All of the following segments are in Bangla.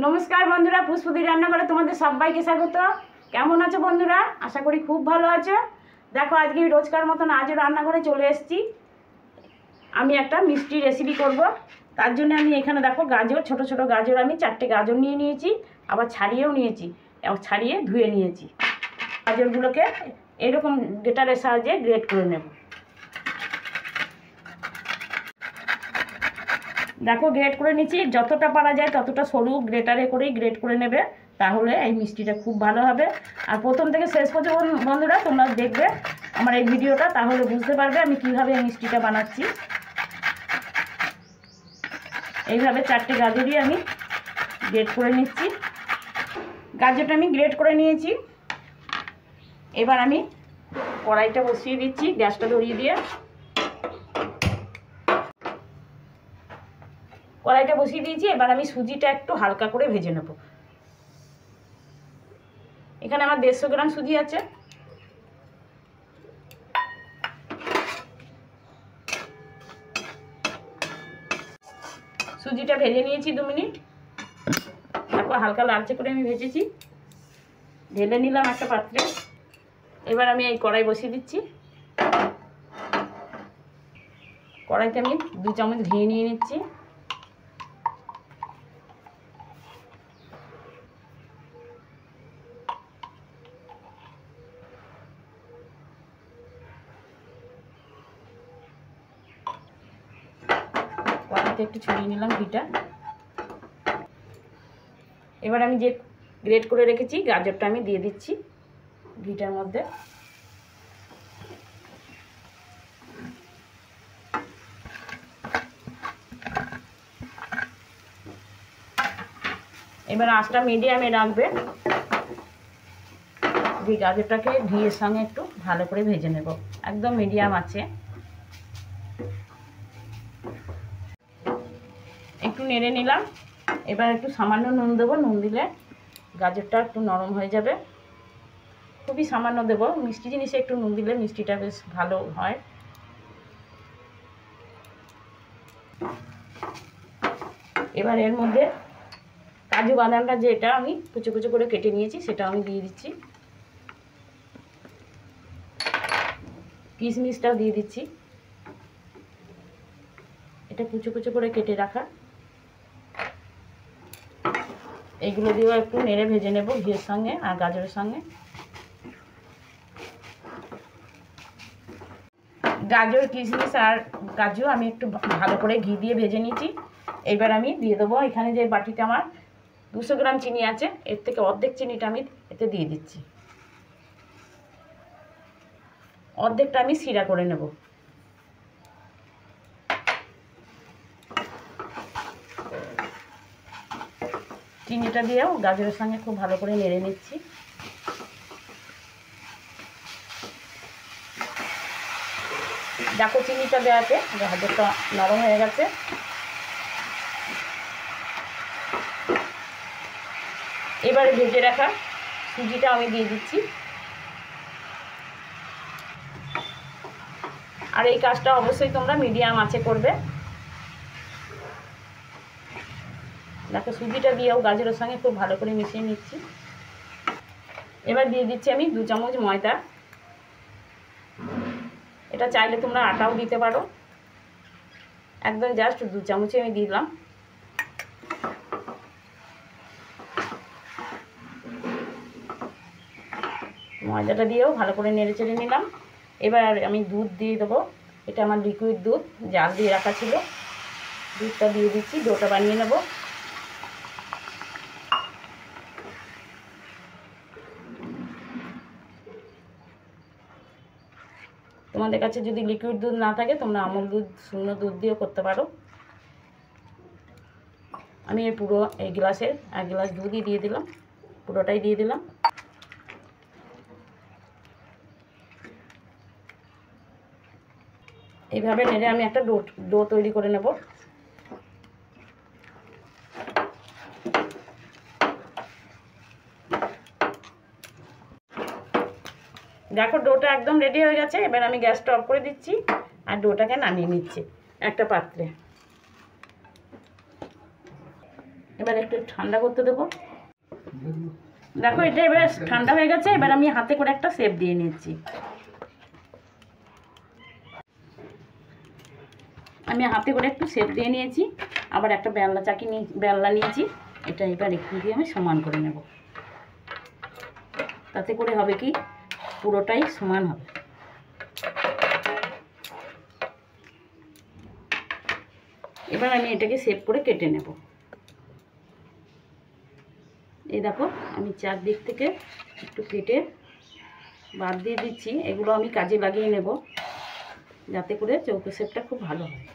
নমস্কার বন্ধুরা, পুষ্পদি রান্নাঘরে তোমাদের সবাইকে স্বাগত। কেমন আছো বন্ধুরা? আশা করি খুব ভালো আছো। দেখো, আজকে রোজকার মতন আজও রান্নাঘরে চলে এসেছি। আমি একটা মিষ্টি রেসিপি করব। তার জন্য আমি এখানে দেখো গাজর, ছোট ছোট গাজর আমি 4টে গাজর নিয়ে নিয়েছি, আবার ছাড়িয়েও নিয়েছি এবং ছাড়িয়ে ধুয়ে নিয়েছি। গাজরগুলোকে এরকম গ্রেটারের সাহায্যে গ্রেট করে নেব। দেখো গ্রেট করে নিচ্ছি, যতটা পারা যায় ততটা সরু গ্রেটারে করেই গ্রেট করে নেবে, তাহলে এই মিষ্টিটা খুব ভালো হবে। আর প্রথম থেকে শেষ পর্যন্ত বন্ধুরা তোমরা দেখবে আমার এই ভিডিওটা, তাহলে বুঝতে পারবে আমি কিভাবে এই মিষ্টিটা বানাচ্ছি। এইভাবে 4টে গাজরই আমি গ্রেট করে নিচ্ছি। গাজরটা আমি গ্রেট করে নিয়েছি। এবার আমি কড়াইটা বসিয়ে দিচ্ছি, গ্যাসটা ধরিয়ে দিয়ে। কড়াইটা বসিয়ে দিয়েছি। এবার আমি সুজিটা একটু হালকা করে ভেজে নেব। এখানে আমার 150 গ্রাম সুজি আছে। সুজিটা ভেজে নিয়েছি 2 মিনিট। তারপর হালকা লালচে করে আমি ভেজেছি, ঢেলে নিলাম একটা পাত্রে। এবার আমি এই কড়াই বসিয়ে দিচ্ছি। কড়াইতে আমি 2 চামচ ঘি নিয়ে নিচ্ছি। কড়াইতে একটু ছড়িয়ে নিলাম ঘিটা। এবার আমি যে গ্রেট করে রেখেছি গাজরটা আমি দিয়ে দিচ্ছি ঘিটার মধ্যে। এবার আঁচটা মিডিয়ামে রাখবে। যে গাজরটাকে ঘিয়ের সঙ্গে একটু ভালো করে ভেজে নেব, একদম মিডিয়াম আছে। একটু নেড়ে নিলাম। এবার একটু সামান্য নুন দেবো, নুন দিলে গাজরটা একটু নরম হয়ে যাবে। খুবই সামান্য দেবো, মিষ্টি জিনিসে একটু নুন দিলে মিষ্টিটা বেশ ভালো হয়। এবার এর মধ্যে কাজু বাদামটা যেটা আমি কুচো কুচো করে কেটে নিয়েছি সেটা আমি দিয়ে দিচ্ছি। কিশমিশটাও দিয়ে দিচ্ছি, এটা কুচো কুচো করে কেটে রাখা। এইগুলো দিয়েও একটু নেড়ে ভেজে নেব ঘিয়ের সঙ্গে আর গাজরের সঙ্গে। গাজর, কিশমিশ আর কাজু আমি একটু ভালো করে ঘি দিয়ে ভেজে নিয়েছি। এবার আমি দিয়ে দেবো এখানে যে বাটিতে আমার 200 গ্রাম চিনি আছে, এর থেকে অর্ধেক চিনিটা আমি এতে দিয়ে দিচ্ছি। অর্ধেকটা আমি শিরা করে নেব। চিনিটা দিয়েও গাজরের সঙ্গে খুব ভালো করে নেড়ে নিচ্ছি। দেখো চিনিটা দেওয়াতে গাজরটা নরম হয়ে গেছে। এবারে ভেজে রাখা সুজিটা আমি দিয়ে দিচ্ছি। আর এই কাজটা অবশ্যই তোমরা মিডিয়াম আঁচে করবে। দেখো সুজিটা দিয়েও গাজরের সঙ্গে খুব ভালো করে মিশিয়ে নিচ্ছি। এবার দিয়ে দিচ্ছি আমি 2 চামচ ময়দা। এটা চাইলে তোমরা আটাও দিতে পারো, একদম জাস্ট 2 চামচই আমি দিলাম। ময়দাটা দিয়েও ভালো করে নেড়ে চেড়ে নিলাম। এবার আমি দুধ দিয়ে দেবো। এটা আমার লিকুইড দুধ, জাল দিয়ে রাখা ছিল। দুধটা দিয়ে দিচ্ছি, ডোটা বানিয়ে নেব। তোমাদের কাছে যদি লিকুইড দুধ না থাকে তোমরা আমুল দুধ, শূন্য দুধ দিয়েও করতে পারো। আমি এই পুরো এই গ্লাসের 1 গ্লাস দুধই দিয়ে দিলাম, পুরোটাই দিয়ে দিলাম। এইভাবে নেড়ে আমি একটা ডো তৈরি করে নেব। দেখো ডোটা একদম রেডি হয়ে গেছে। এবার আমি গ্যাসটা অফ করে দিচ্ছি আর ডোটাকে নামিয়ে নিচ্ছি একটা পাত্রে। এবার একটু ঠান্ডা করতে দেবো। দেখো এটা এবার ঠান্ডা হয়ে গেছে। এবার আমি হাতে করে একটা শেপ দিয়ে নিচ্ছি। আমি হাতে করে একটু শেপ দিয়ে নিয়েছি। আবার একটা বেলনা নিয়েছি। এটা এবার একটু দিয়ে আমি সমান করে নেব। তাতে করে হবে কি পুরোটাই সমান হবে। এবার আমি এটাকে শেপ করে কেটে নেব। এই দেখো আমি চারদিক থেকে একটু কেটে বাদ দিয়ে দিচ্ছি। এগুলো আমি কাজে লাগিয়ে নেব যাতে করে চৌকো শেপটা খুব ভালো হয়।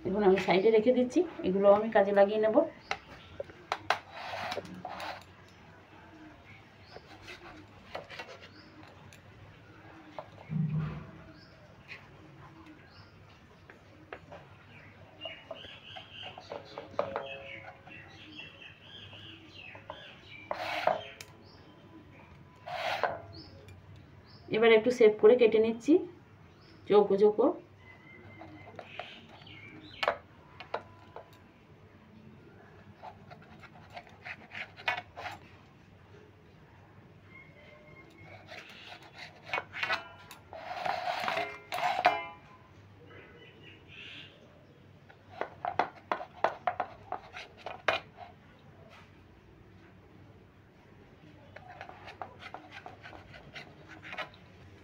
এখন আমি সাইডে রেখে দিচ্ছি। এগুলো আমি কাজে লাগিয়ে নেব। এবার একটু শেপ করে কেটে নিচ্ছি চৌকো চৌকো।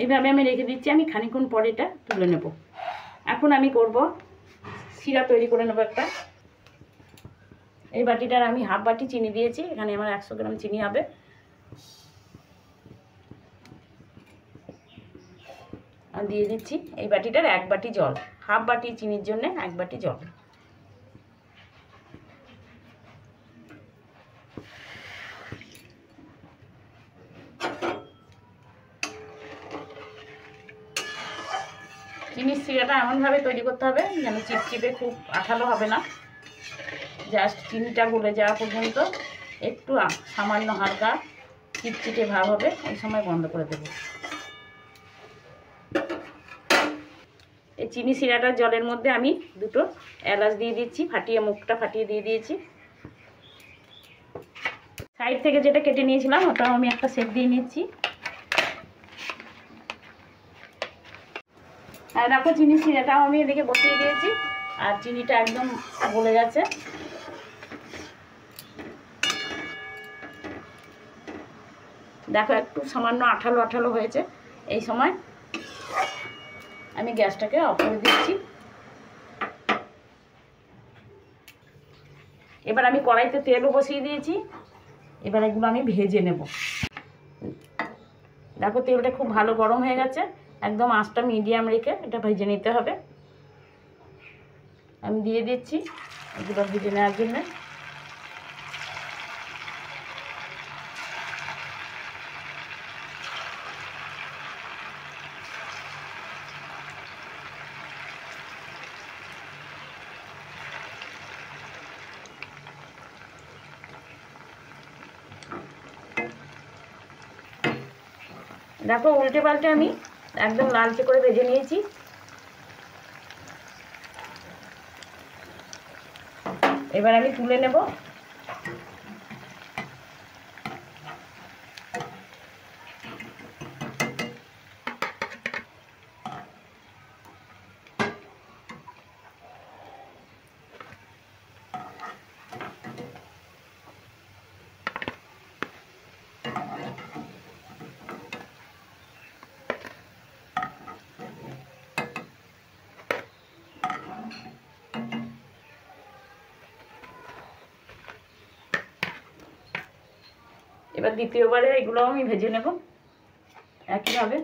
এইভাবে আমি রেখে দিচ্ছি। আমি খানিকক্ষণ পরে এটা তুলে নেব। এখন আমি করব শিরা তৈরি করে নেব একটা। এই বাটিটার আমি হাফ বাটি চিনি দিয়েছি। এখানে আমার 100 গ্রাম চিনি হবে। আর দিয়ে দিচ্ছি এই বাটিটার 1 বাটি জল। হাফ বাটি চিনির জন্য 1 বাটি জল। চিনির শিরাটা এমনভাবে তৈরি করতে হবে যেন চিপচিপে খুব আঠালো হবে না। জাস্ট চিনিটা গলে যাওয়া পর্যন্ত একটু সামান্য হালকা চিটচিটে ভাব হবে, এই সময় বন্ধ করে দেব। এই চিনি শিরাটার জলের মধ্যে আমি 2টো এলাচ দিয়ে দিচ্ছি, ফাটিয়ে মুখটা ফাটিয়ে দিয়ে দিয়েছি। সাইড থেকে যেটা কেটে নিয়েছিলাম ওটাও আমি একটা শেপ দিয়ে নিচ্ছি। আর দেখো চিনি শিরাটাও আমি এদিকে বসিয়ে দিয়েছি আর চিনিটা একদম গলে গেছে। দেখো একটু সামান্য আঠালো আঠালো হয়েছে। এই সময় আমি গ্যাসটাকে অফ করে দিচ্ছি। এবার আমি কড়াইতে তেলও বসিয়ে দিয়েছি। এবার এগুলো আমি ভেজে নেব। দেখো তেলটা খুব ভালো গরম হয়ে গেছে। একদম আঁচটা মিডিয়াম রেখে এটা ভেজে নিতে হবে। আমি দিয়ে দিচ্ছি এগুলো ভেজে নেওয়ার জন্য। দেখো উল্টে পাল্টে আমি একদম লালচে করে ভেজে নিয়েছি। এবার আমি তুলে নেব। এবার দ্বিতীয়বারে এগুলো আমি ভেজে নেব একইভাবে।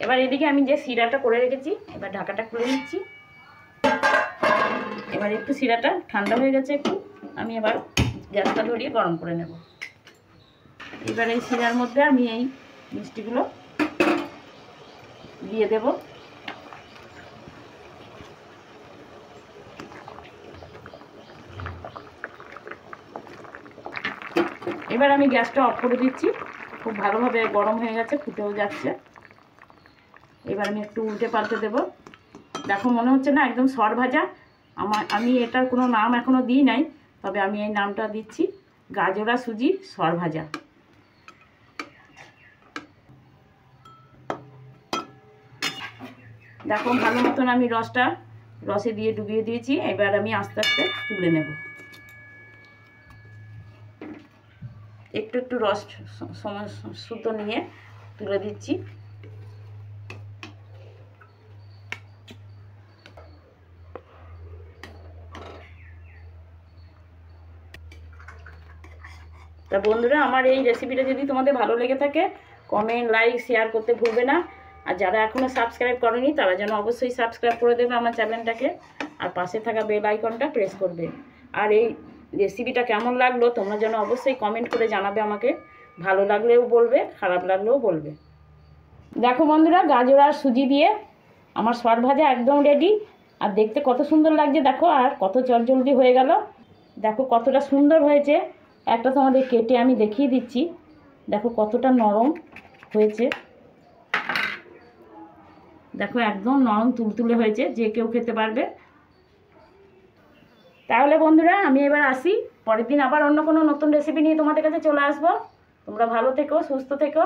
এবার এদিকে আমি যে শিরাটা করে রেখেছি এবার ঢাকাটা খুলে নিচ্ছি। এবার একটু শিরাটা ঠান্ডা হয়ে গেছে, একটু আমি এবার গ্যাসটা ধরিয়ে গরম করে নেব। এবার এই শিরার মধ্যে আমি এই মিষ্টিগুলো দিয়ে দেব। এবার আমি গ্যাসটা অফ করে দিচ্ছি। খুব ভালোভাবে গরম হয়ে গেছে, ফুটেও যাচ্ছে। এবার আমি একটু উল্টে পাল্টে দেব। দেখো মনে হচ্ছে না একদম সর ভাজা। আমি এটার কোনো নাম এখনও দিই নাই, তবে আমি এই নামটা দিচ্ছি, গাজরা সুজি সর ভাজা। দেখো ভালো মতন আমি রসে দিয়ে ডুবিয়ে দিয়েছি। এবার আমি আস্তে আস্তে তুলে নেব। একটু একটু রস সুতো নিয়ে তুলে দিচ্ছি। তা বন্ধুরা, আমার এই রেসিপিটা যদি তোমাদের ভালো লেগে থাকে, কমেন্ট, লাইক, শেয়ার করতে ভুলবে না। আর যারা এখনও সাবস্ক্রাইব করেনি তারা যেন অবশ্যই সাবস্ক্রাইব করে দেবে আমার চ্যানেলটাকে, আর পাশে থাকা বেল আইকনটা প্রেস করবে। আর এই রেসিপিটা কেমন লাগলো তোমরা যেন অবশ্যই কমেন্ট করে জানাবে আমাকে। ভালো লাগলেও বলবে, খারাপ লাগলেও বলবে। দেখো বন্ধুরা, গাজর আর সুজি দিয়ে আমার সর ভাজা একদম রেডি। আর দেখতে কত সুন্দর লাগছে দেখো, আর কত চটজলদি হয়ে গেল। দেখো কতটা সুন্দর হয়েছে। একটা তোমাদের কেটে আমি দেখিয়ে দিচ্ছি। দেখো কতটা নরম হয়েছে। দেখো একদম নরম তুলতুলে হয়েছে, যে কেউ খেতে পারবে। তাহলে বন্ধুরা আমি এবার আসি, পরের দিন আবার অন্য কোনো নতুন রেসিপি নিয়ে তোমাদের কাছে চলে আসবো। তোমরা ভালো থেকো, সুস্থ থেকো।